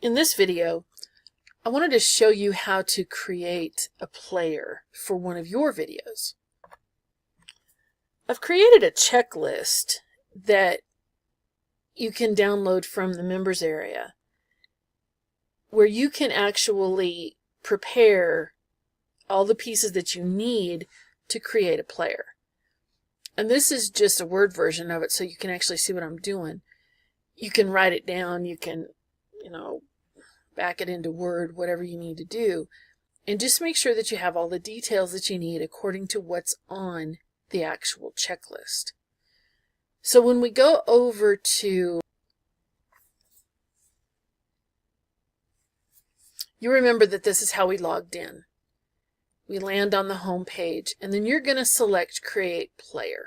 In this video, I wanted to show you how to create a player for one of your videos. I've created a checklist that you can download from the members area where you can actually prepare all the pieces that you need to create a player. And this is just a Word version of it, so you can actually see what I'm doing. You can write it down, you can, back it into Word, whatever you need to do. And just make sure that you have all the details that you need according to what's on the actual checklist. So when we go over to, you remember that this is how we logged in. We land on the home page, and then you're going to select Create Player.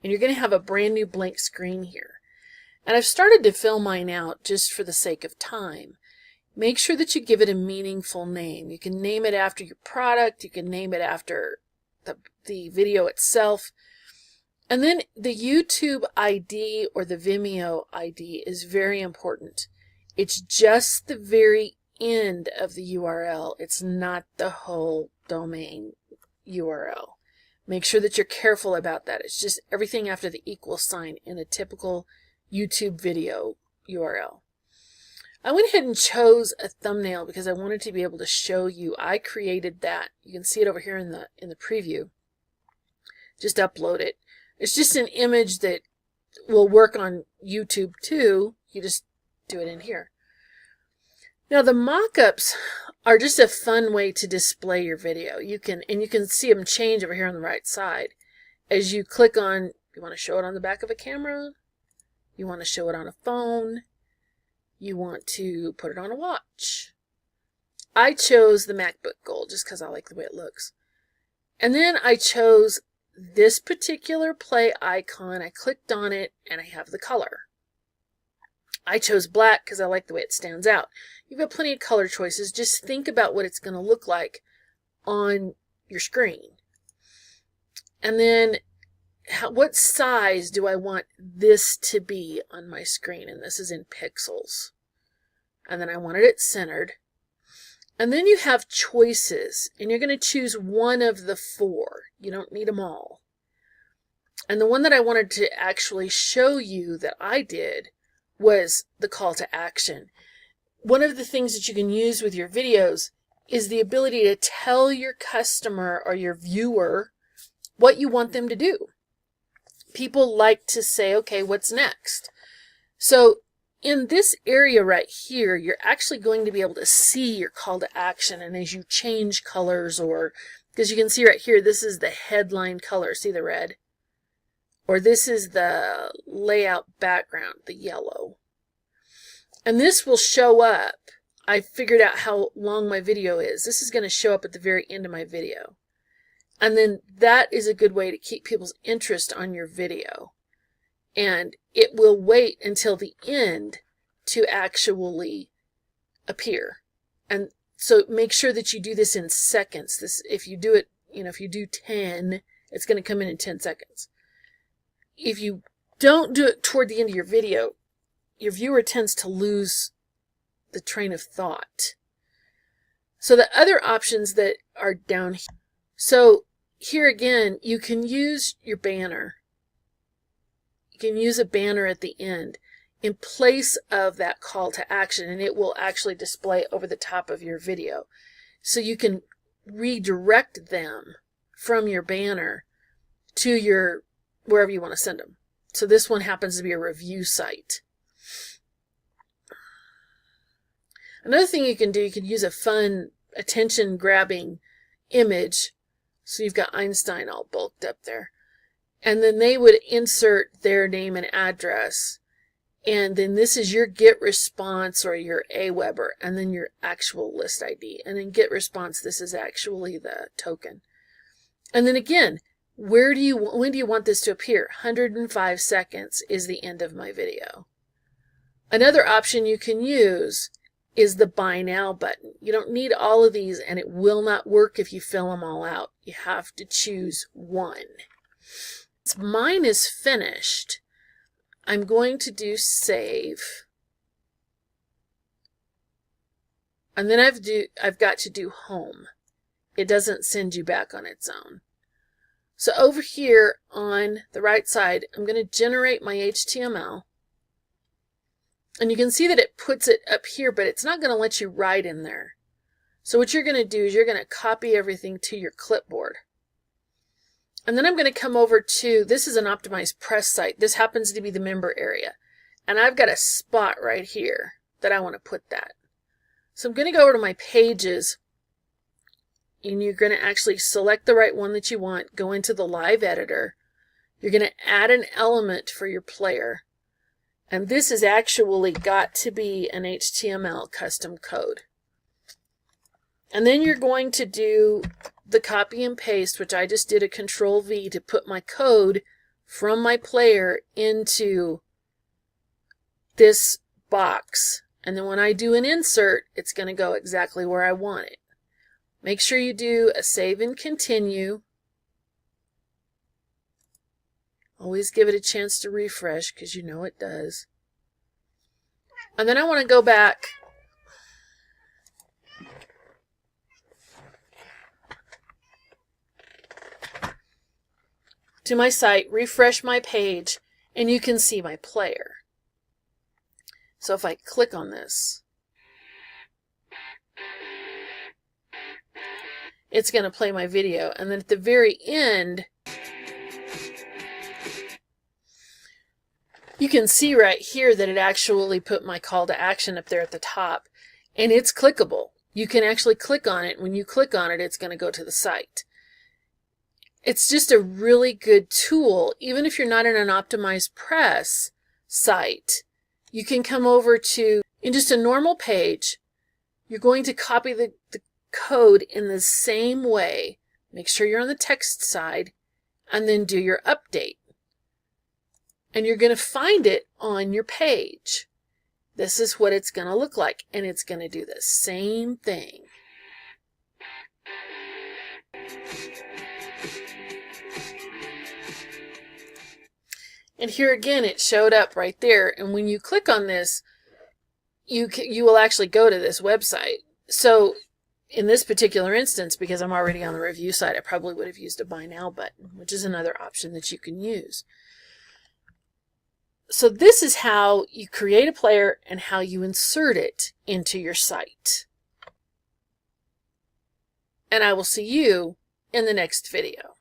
And you're going to have a brand new blank screen here. And I've started to fill mine out just for the sake of time. Make sure that you give it a meaningful name. You can name it after your product. You can name it after the video itself. And then the YouTube ID or the Vimeo ID is very important. It's just the very end of the URL. It's not the whole domain URL. Make sure that you're careful about that. It's just everything after the equal sign in a typical YouTube video URL. I went ahead and chose a thumbnail because I wanted to be able to show you. I created that. You can see it over here in the preview. Just upload it. It's just an image that will work on YouTube too. You just do it in here. Now the mock-ups are just a fun way to display your video. You can see them change over here on the right side. As you click on, you want to show it on the back of a camera, you want to show it on a phone, you want to put it on a watch. I chose the MacBook Gold just because I like the way it looks. And then I chose this particular play icon. I clicked on it and I have the color. I chose black because I like the way it stands out. You've got plenty of color choices. Just think about what it's going to look like on your screen. And then what size do I want this to be on my screen? And this is in pixels. And then I wanted it centered. And then you have choices, and you're going to choose one of the four. You don't need them all. And the one that I wanted to actually show you that I did was the call to action. One of the things that you can use with your videos is the ability to tell your customer or your viewer what you want them to do. People like to say, okay, what's next? So in this area right here, you're actually going to be able to see your call to action. And as you change colors, or because you can see right here, this is the headline color. See the red? Or this is the layout background, the yellow. And this will show up. I figured out how long my video is. This is going to show up at the very end of my video. And then that is a good way to keep people's interest on your video. And it will wait until the end to actually appear. And so make sure that you do this in seconds. If you do it, if you do 10, it's going to come in 10 seconds. If you don't do it toward the end of your video, your viewer tends to lose the train of thought. So the other options that are down here. So here again, you can use your banner. You can use a banner at the end in place of that call to action, and it will actually display over the top of your video. So you can redirect them from your banner to your wherever you want to send them. So this one happens to be a review site. Another thing you can do, you can use a fun attention-grabbing image. So you've got Einstein all bulked up there. And then they would insert their name and address. And then this is your get response or your Aweber, and then your actual list ID. And then get response, this is actually the token. And then again, when do you want this to appear? 105 seconds is the end of my video. Another option you can use is the Buy Now button. You don't need all of these, and it will not work if you fill them all out. You have to choose one. Once mine is finished, I'm going to do save. And then I've got to do home. It doesn't send you back on its own. So over here on the right side, I'm going to generate my HTML. And you can see that it puts it up here, but it's not going to let you write in there. So what you're going to do is you're going to copy everything to your clipboard. And then I'm going to come over to, this is an optimized press site. This happens to be the member area. And I've got a spot right here that I want to put that. So I'm going to go over to my pages, and you're going to actually select the right one that you want, go into the live editor. You're going to add an element for your player. And this has actually got to be an HTML custom code. And then you're going to do the copy and paste, which I just did a Control-V to put my code from my player into this box. And then when I do an insert, it's going to go exactly where I want it. Make sure you do a save and continue. Always give it a chance to refresh because you know it does. And then I want to go back to my site, refresh my page, and you can see my player. So if I click on this, it's going to play my video. And then at the very end, you can see right here that it actually put my call to action up there at the top. And it's clickable. You can actually click on it. When you click on it, it's going to go to the site. It's just a really good tool. Even if you're not in an optimized press site, you can come over to, in just a normal page, you're going to copy the code in the same way. Make sure you're on the text side, and then do your update. And you're going to find it on your page. This is what it's going to look like, and it's going to do the same thing. And here again, it showed up right there. And when you click on this, you will actually go to this website. So in this particular instance, because I'm already on the review site, I probably would have used a Buy Now button, which is another option that you can use. So this is how you create a player and how you insert it into your site. And I will see you in the next video.